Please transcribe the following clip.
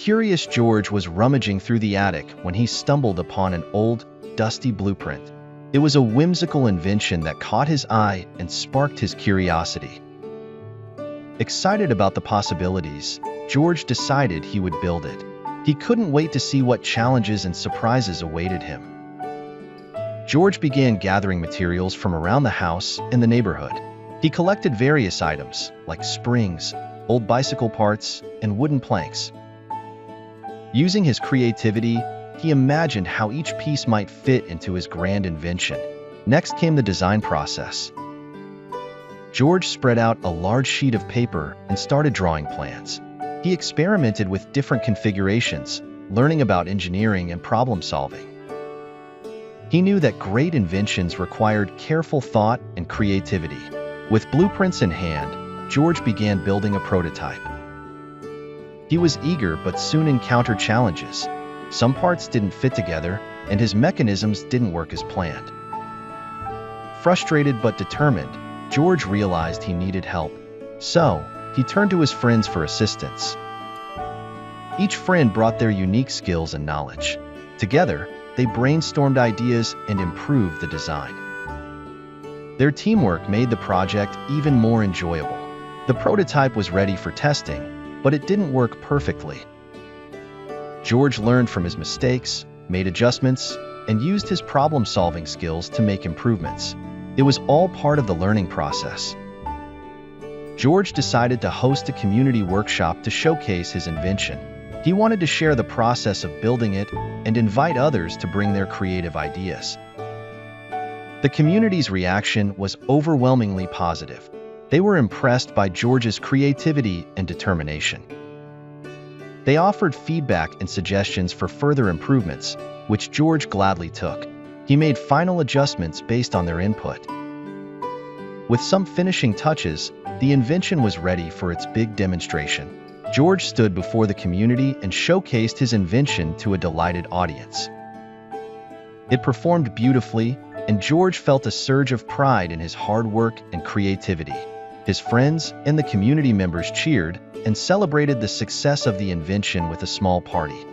Curious George was rummaging through the attic when he stumbled upon an old, dusty blueprint. It was a whimsical invention that caught his eye and sparked his curiosity. Excited about the possibilities, George decided he would build it. He couldn't wait to see what challenges and surprises awaited him. George began gathering materials from around the house and the neighborhood. He collected various items, like springs, old bicycle parts, and wooden planks. Using his creativity, he imagined how each piece might fit into his grand invention. Next came the design process. George spread out a large sheet of paper and started drawing plans. He experimented with different configurations, learning about engineering and problem solving. He knew that great inventions required careful thought and creativity. With blueprints in hand, George began building a prototype. He was eager but soon encountered challenges. Some parts didn't fit together, and his mechanisms didn't work as planned. Frustrated but determined, George realized he needed help. So, he turned to his friends for assistance. Each friend brought their unique skills and knowledge. Together, they brainstormed ideas and improved the design. Their teamwork made the project even more enjoyable. The prototype was ready for testing, but it didn't work perfectly. George learned from his mistakes, made adjustments, and used his problem-solving skills to make improvements. It was all part of the learning process. George decided to host a community workshop to showcase his invention. He wanted to share the process of building it and invite others to bring their creative ideas. The community's reaction was overwhelmingly positive. They were impressed by George's creativity and determination. They offered feedback and suggestions for further improvements, which George gladly took. He made final adjustments based on their input. With some finishing touches, the invention was ready for its big demonstration. George stood before the community and showcased his invention to a delighted audience. It performed beautifully, and George felt a surge of pride in his hard work and creativity. His friends and the community members cheered and celebrated the success of the invention with a small party.